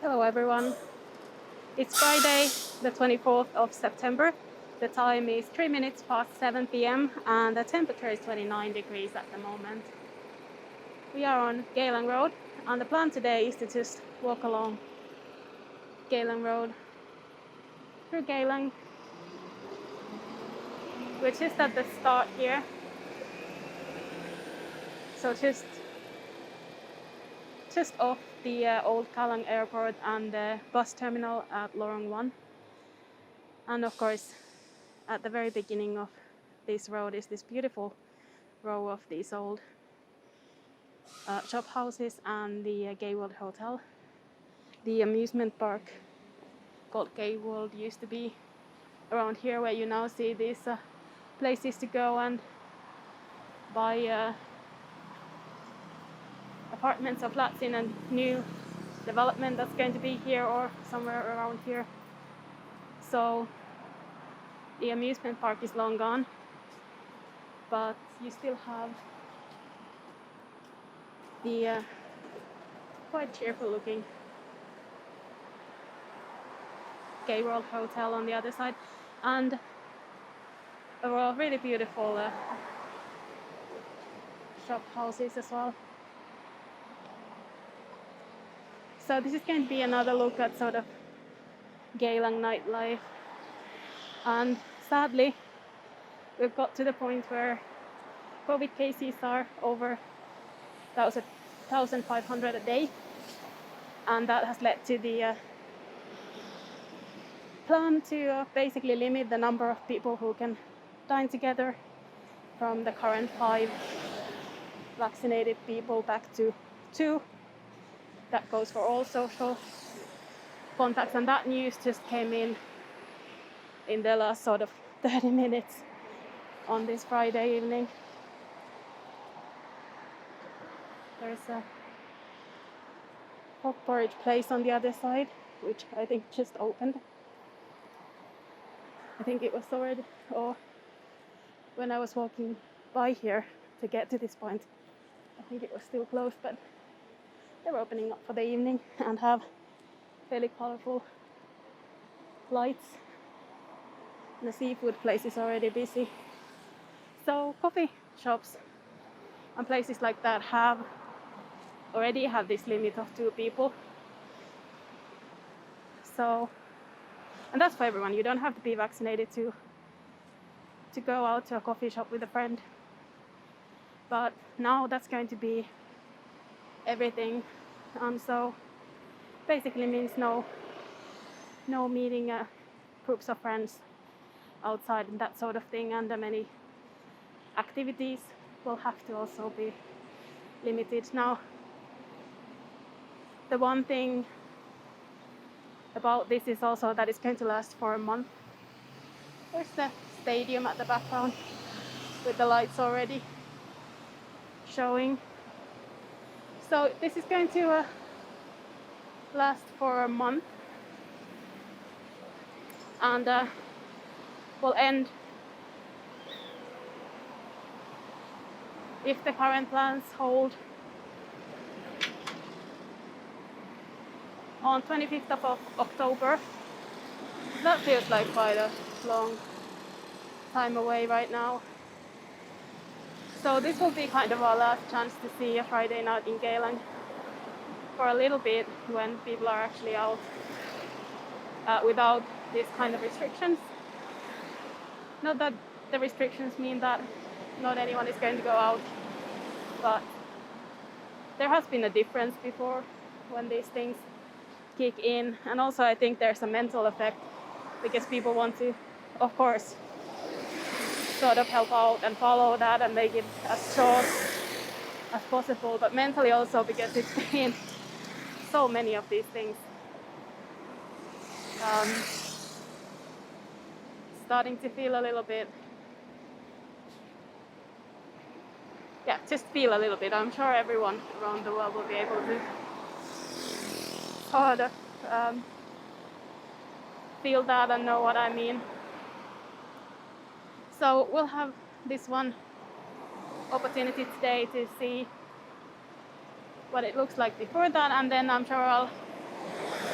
Hello everyone. It's Friday, the 24th of September. The time is 3 minutes past 7 p.m. and the temperature is 29 degrees at the moment. We are on Geylang Road and the plan today is to just walk along Geylang Road through Geylang. We're just at the start here. So just off the old Kallang airport and the bus terminal at Lorong 1. And of course, at the very beginning of this road is this beautiful row of these old shop houses and the Gay World Hotel. The amusement park called Gay World used to be around here, where you now see these places to go and buy apartments or flats in a new development that's going to be here or somewhere around here. So the amusement park is long gone, but you still have the quite cheerful looking Gay World Hotel on the other side, and overall really beautiful shop houses as well. So this is going to be another look at sort of Geylang nightlife, and sadly we've got to the point where COVID cases are over 1,500 a day, and that has led to the plan to basically limit the number of people who can dine together from the current 5 vaccinated people back to 2. That goes for all social contacts, and that news just came in the last sort of 30 minutes on this Friday evening. There's a pork porridge place on the other side, which I think just opened. I think it was already, or when I was walking by here to get to this point, I think it was still closed, but they're opening up for the evening and have fairly colorful lights. And the seafood place is already busy. So coffee shops and places like that already have this limit of 2 people. So, and that's for everyone. You don't have to be vaccinated to go out to a coffee shop with a friend. But now that's going to be everything. So basically means no meeting groups of friends outside and that sort of thing, and many activities will have to also be limited. Now, the one thing about this is also that it's going to last for a month. There's the stadium at the background with the lights already showing. So this is going to last for a month and will end, if the current plans hold, on 25th of October. That feels like quite a long time away right now. So this will be kind of our last chance to see a Friday night in Geylang for a little bit, when people are actually out without this kind of restrictions. Not that the restrictions mean that not anyone is going to go out, but there has been a difference before when these things kick in. And also I think there's a mental effect, because people want to, of course, sort of help out and follow that and make it as short as possible, but mentally also because it's been so many of these things. Starting to feel a little bit, just feel a little bit. I'm sure everyone around the world will be able to sort of feel that and know what I mean. So we'll have this one opportunity today to see what it looks like before that, and then I'm sure I'll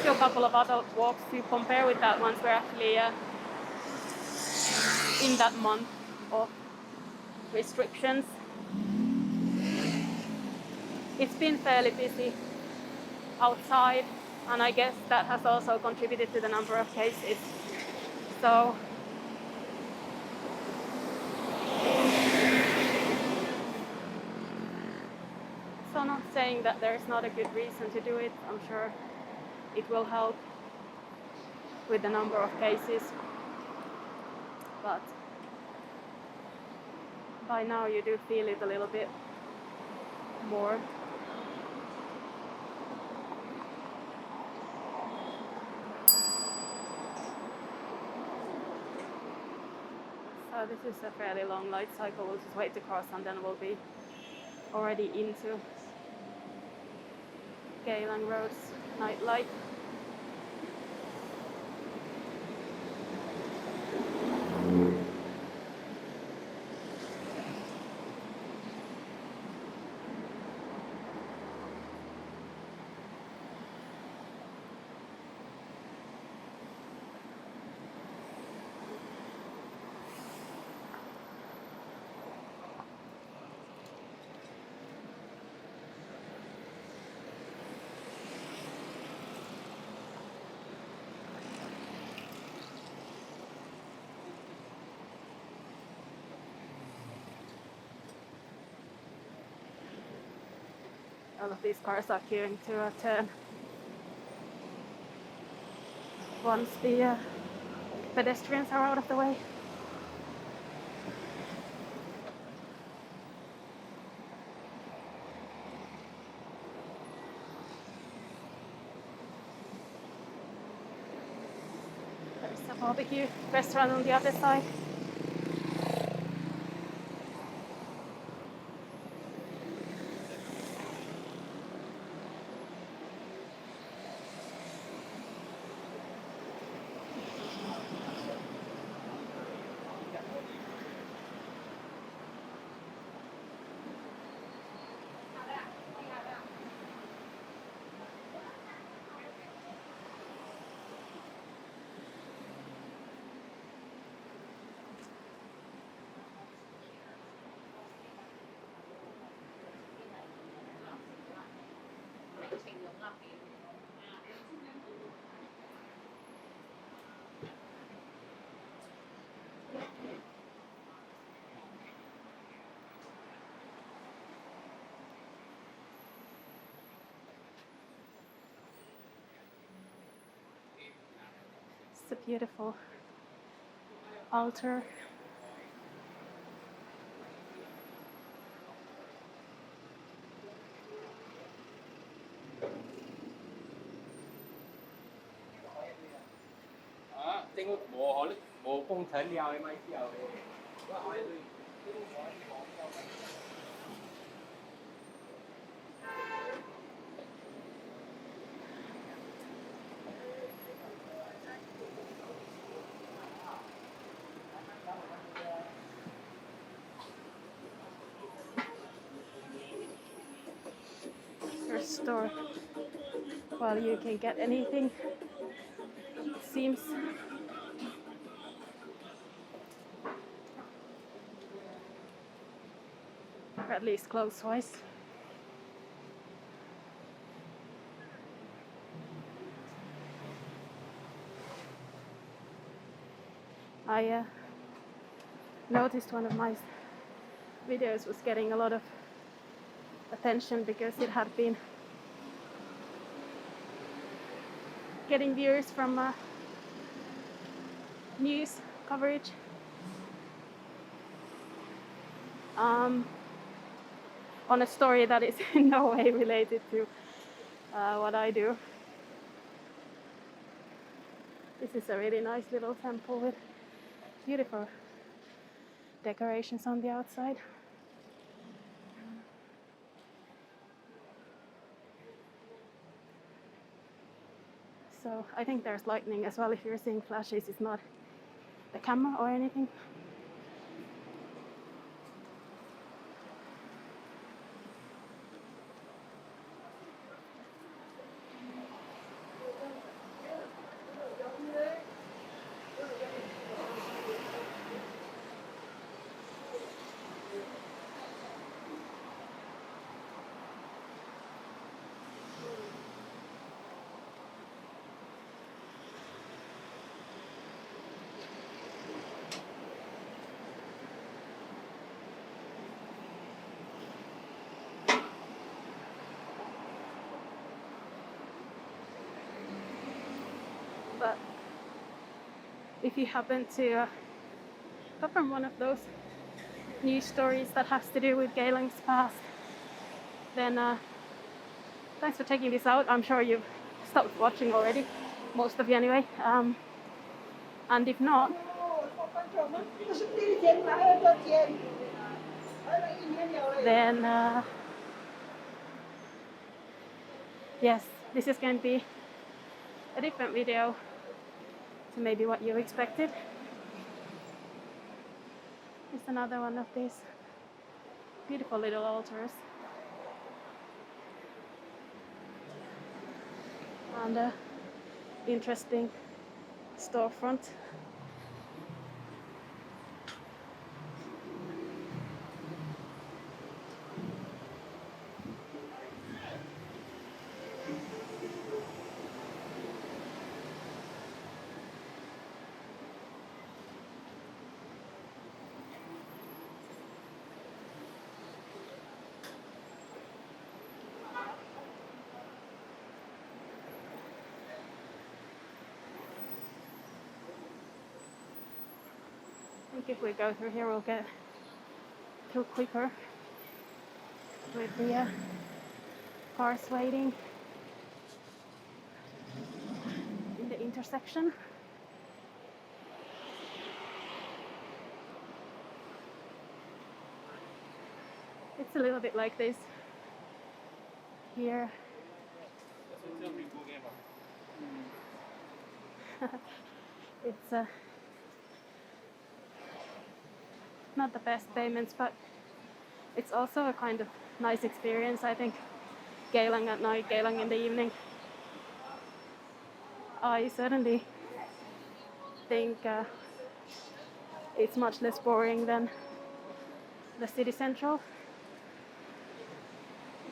to a couple of other walks to compare with that once we're actually in that month of restrictions. It's been fairly busy outside, and I guess that has also contributed to the number of cases. So not saying that there's not a good reason to do it. I'm sure it will help with the number of cases, but by now you do feel it a little bit more. So this is a fairly long light cycle. We'll just wait to cross and then we'll be already into Geylang Road's nightlight. All of these cars are queuing to a turn once the pedestrians are out of the way. There's a barbecue restaurant on the other side. It's a beautiful altar. Store while you can get anything, it seems. Or at least clothes-wise. I noticed one of my videos was getting a lot of attention because it had been getting viewers from news coverage. On a story that is in no way related to what I do. This is a really nice little temple with beautiful decorations on the outside. So I think there's lightning as well. If you're seeing flashes, it's not the camera or anything. But if you happen to come from one of those news stories that has to do with Geylang's past, then thanks for taking this out. I'm sure you've stopped watching already, most of you anyway. And if not, then yes, this is going to be a different video to maybe what you expected. It's another one of these beautiful little altars. And an interesting storefront. I think if we go through here, we'll get through quicker with the cars waiting in the intersection. It's a little bit like this here. It's not the best payments, but it's also a kind of nice experience, I think. Geylang at night, Geylang in the evening. I certainly think it's much less boring than the city central.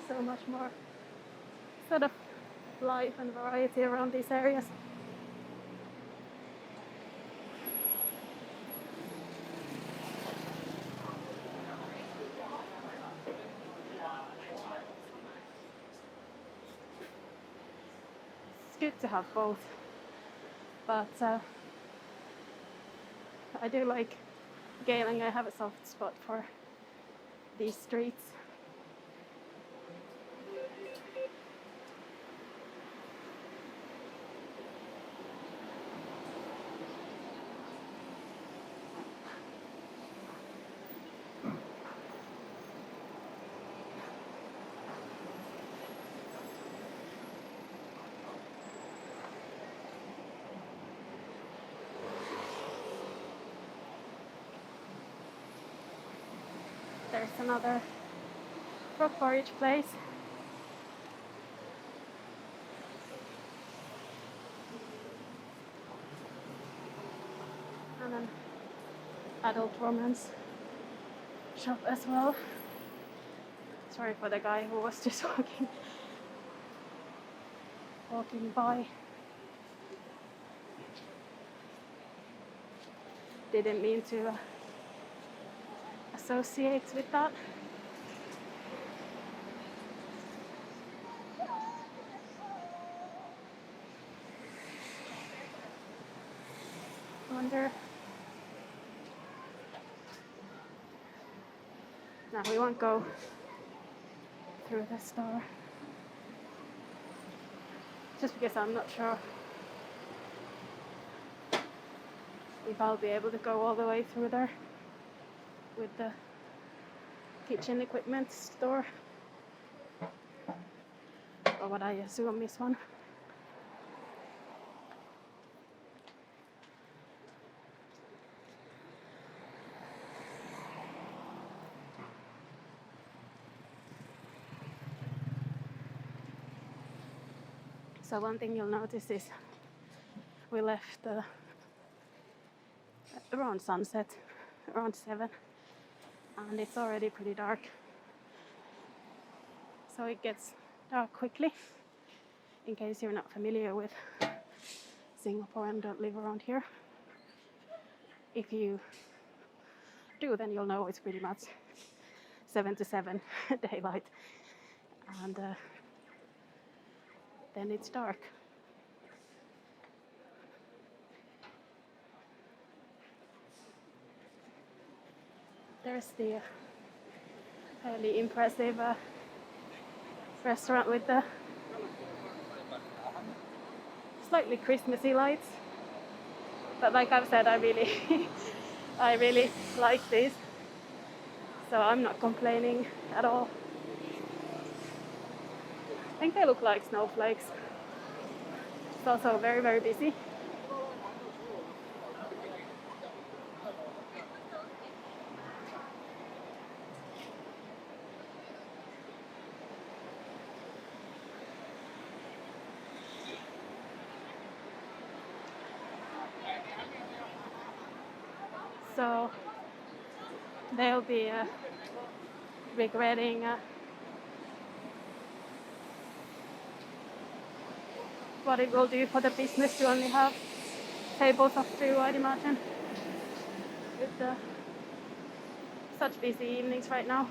So much more sort of life and variety around these areas. It's good to have both, but I do like Geylang. I have a soft spot for these streets. There's another frog porridge place. And an adult romance shop as well. Sorry for the guy who was just walking by. Didn't mean to associate with that. Wonder. No, we won't go through the store. Just because I'm not sure if I'll be able to go all the way through there with the kitchen equipment store, or what I assume is one. So one thing you'll notice is we left around sunset, around 7, and it's already pretty dark. So it gets dark quickly, in case you're not familiar with Singapore and don't live around here. If you do, then you'll know it's pretty much 7 to 7 daylight, and then it's dark. There's the fairly impressive restaurant with the slightly Christmassy lights. But like I've said, I really, I really like these, so I'm not complaining at all. I think they look like snowflakes. It's also very, very busy. So they'll be regretting what it will do for the business to only have tables of two, I'd imagine, with such busy evenings right now.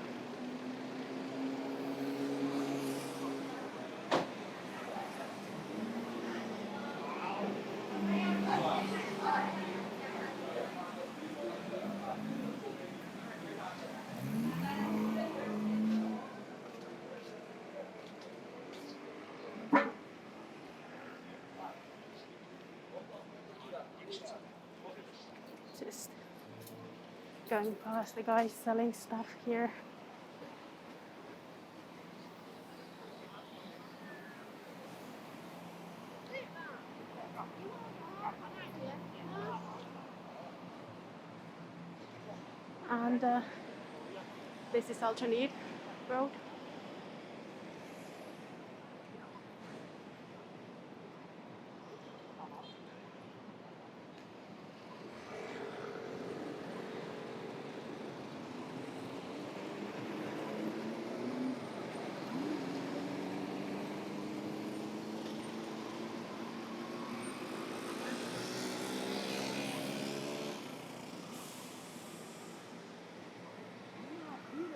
Just going past the guys selling stuff here. And this is Geylang Road.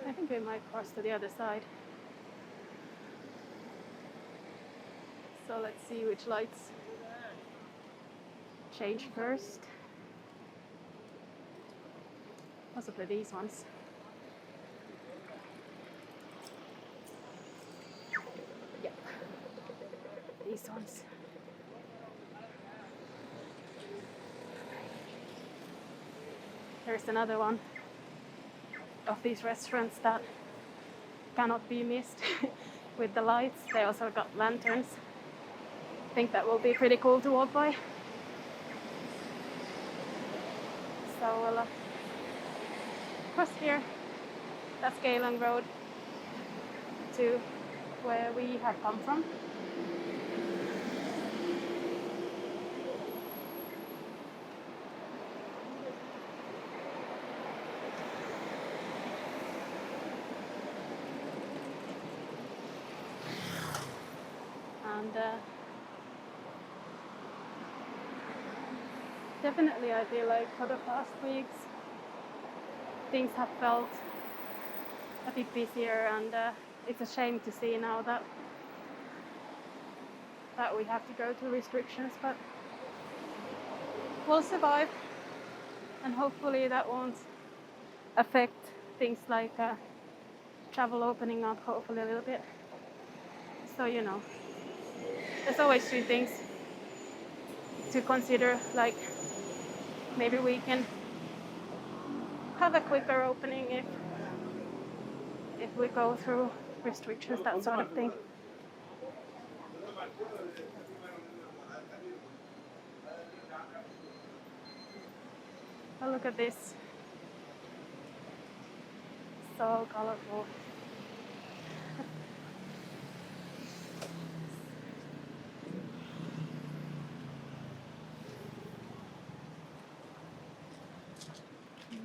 I think we might cross to the other side. So let's see which lights change first. Possibly these ones. Yep. These ones. There's another one of these restaurants that cannot be missed with the lights. They also got lanterns. I think that will be pretty cool to walk by. So we'll cross here. That's Geylang Road to where we have come from. And definitely I feel like for the past weeks things have felt a bit busier, and it's a shame to see now that we have to go to restrictions, but we'll survive, and hopefully that won't affect things like travel opening up, hopefully a little bit. So there's always two things to consider, like maybe we can have a quicker opening if we go through restrictions, that sort of thing. Oh, look at this. So colorful.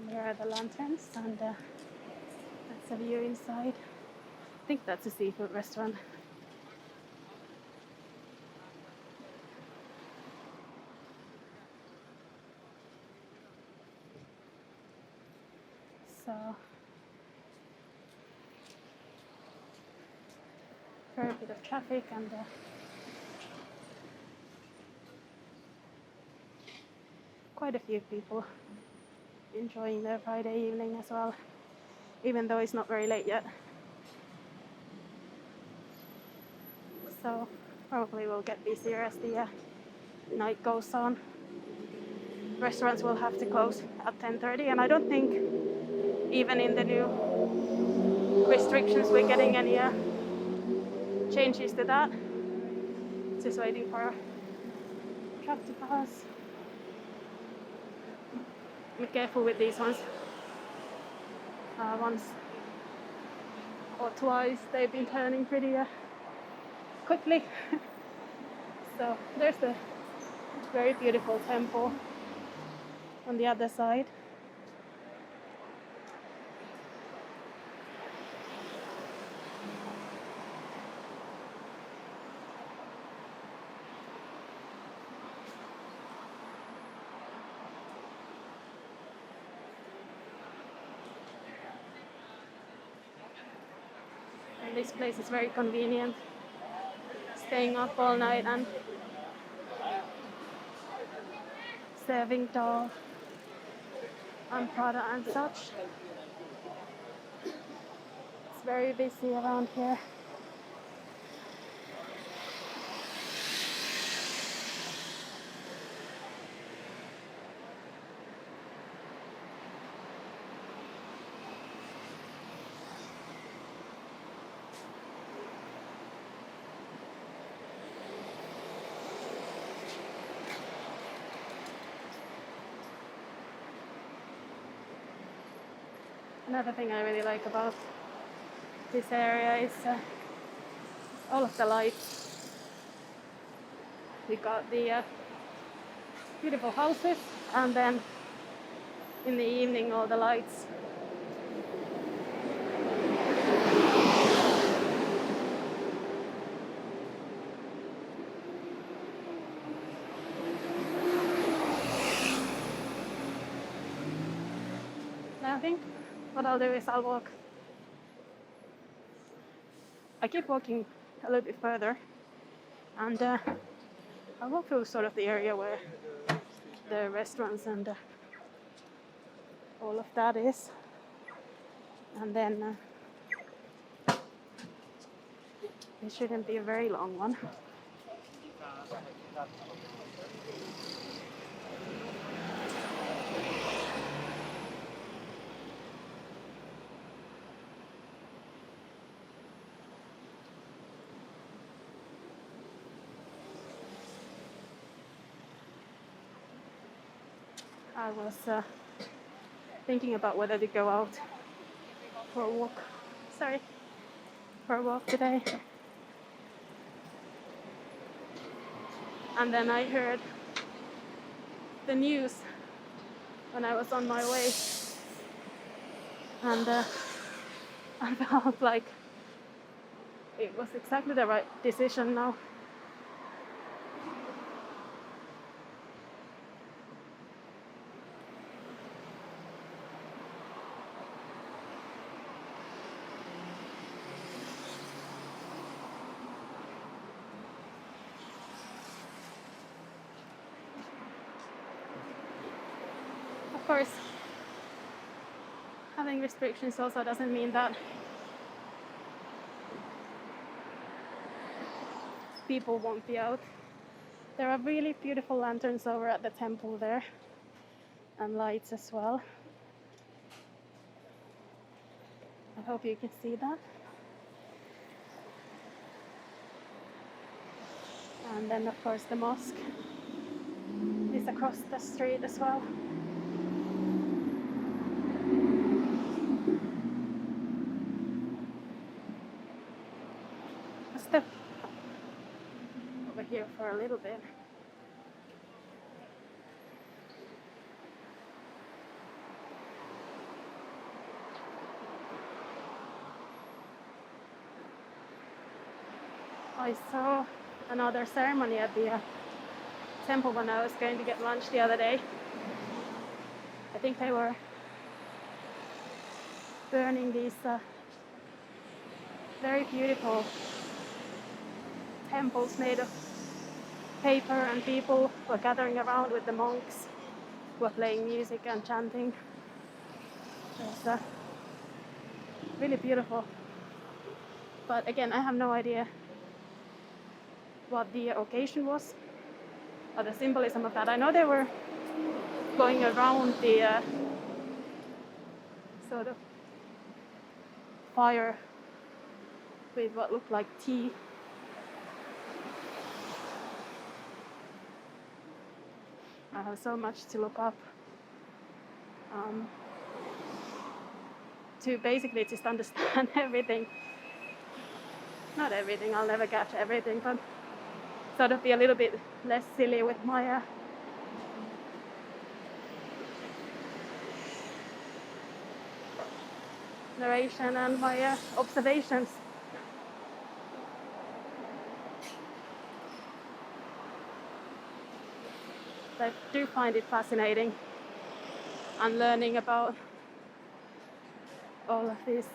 There are the lanterns, and that's a view inside. I think that's a seafood restaurant. So very bit of traffic, and quite a few people enjoying their Friday evening as well. even though it's not very late yet. So probably we'll get busier as the night goes on. Restaurants will have to close at 10:30, and I don't think even in the new restrictions we're getting any changes to that. Just waiting for a truck to pass. Be careful with these ones. Once or twice they've been turning pretty quickly. So there's the very beautiful temple on the other side. And this place is very convenient. Staying up all night and serving dal and prata and such. It's very busy around here. Another thing I really like about this area is all of the lights. We got the beautiful houses, and then in the evening all the lights. Now I think what I'll do is I'll walk. I keep walking a little bit further, and I'll walk through sort of the area where the restaurants and all of that is, and then it shouldn't be a very long one. I was thinking about whether to go out for a walk. For a walk today. And then I heard the news when I was on my way, and I felt like it was exactly the right decision now. Of course, having restrictions also doesn't mean that people won't be out. There are really beautiful lanterns over at the temple there, and lights as well. I hope you can see that. And then of course the mosque is across the street as well. I'll step over here for a little bit. I saw another ceremony at the temple when I was going to get lunch the other day. I think they were burning these very beautiful temples made of paper, and people were gathering around with the monks who were playing music and chanting. There's really beautiful. But again, I have no idea what the occasion was or the symbolism of that. I know they were going around the sort of fire with what looked like tea. I have so much to look up to basically just understand everything. Not everything, I'll never catch everything, but sort of be a little bit less silly with my narration and my observations. I do find it fascinating and learning about all of these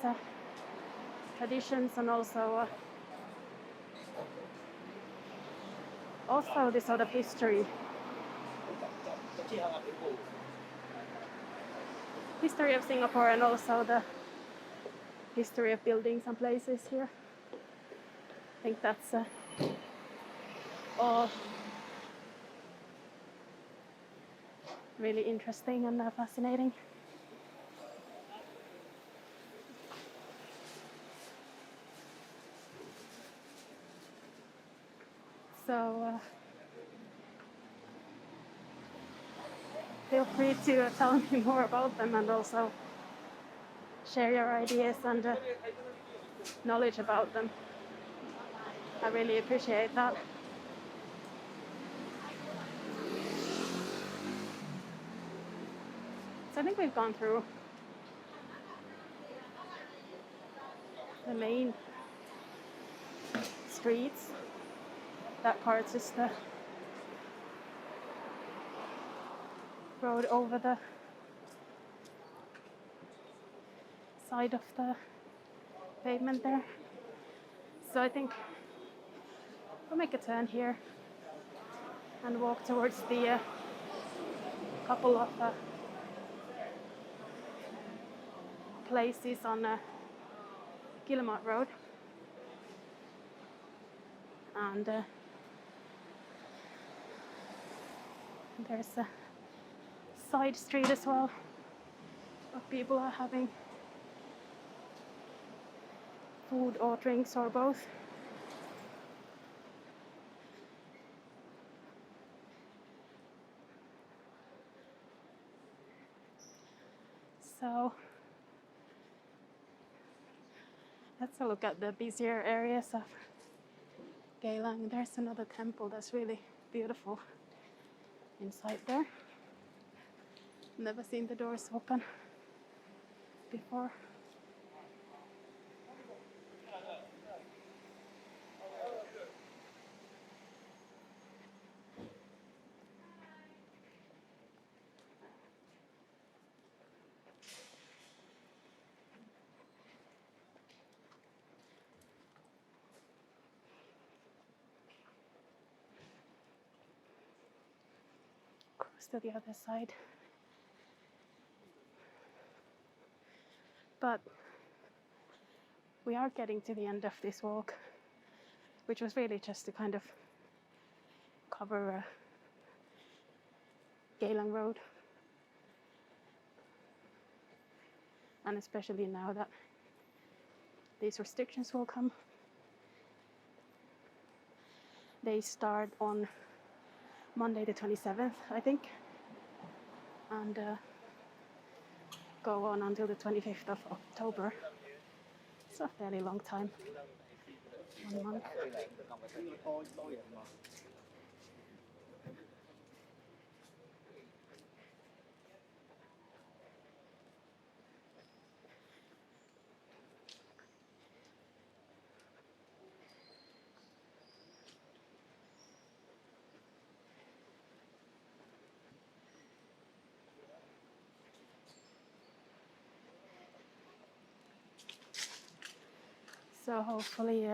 traditions and also the sort of history of Singapore, and also the history of buildings and places here. I think that's all really interesting and fascinating. So feel free to tell me more about them, and also share your ideas and knowledge about them. I really appreciate that. So I think we've gone through the main streets. That part's just the road over the side of the pavement there. So I think we'll make a turn here and walk towards the couple of places on Guillemard Road, and there's a side street as well where people are having food or drinks or both. So let's look at the busier areas of Geylang. There's another temple that's really beautiful inside there. Never seen the doors open before. Cross to the other side. But we are getting to the end of this walk, which was really just to kind of cover Geylang Road. And especially now that these restrictions will come. They start on Monday the 27th, I think, and go on until the 25th of October. It's a fairly long time, 1 month. So hopefully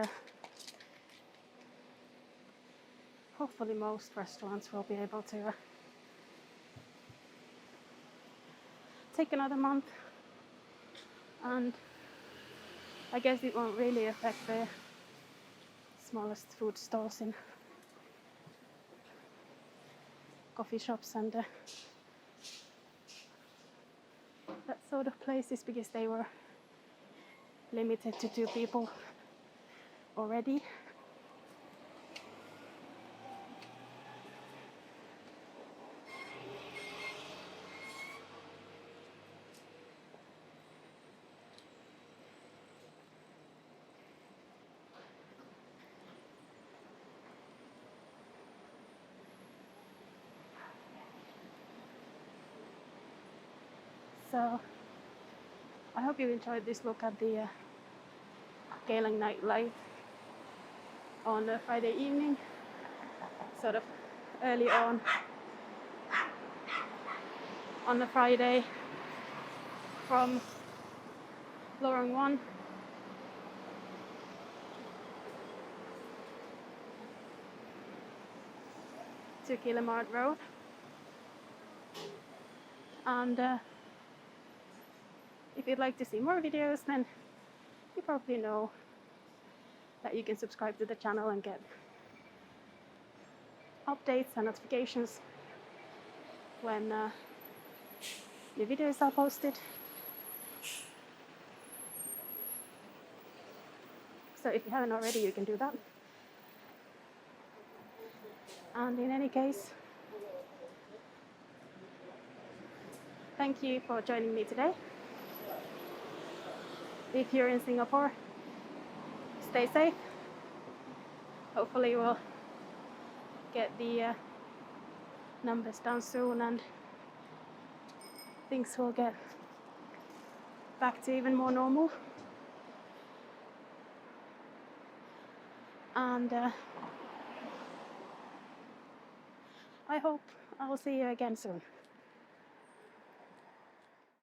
most restaurants will be able to take another month and I guess it won't really affect the smallest food stalls in coffee shops and that sort of places, because they were limited to 2 people already. So I hope you enjoyed this look at the Geylang nightlife on a Friday evening, sort of early on a Friday from Lorong 1 to Guillemard Road. And if you'd like to see more videos, then you probably know that you can subscribe to the channel and get updates and notifications when new videos are posted. So if you haven't already, you can do that. And in any case, thank you for joining me today. If you're in Singapore, stay safe. Hopefully we'll get the numbers down soon and things will get back to even more normal. And I hope I'll see you again soon.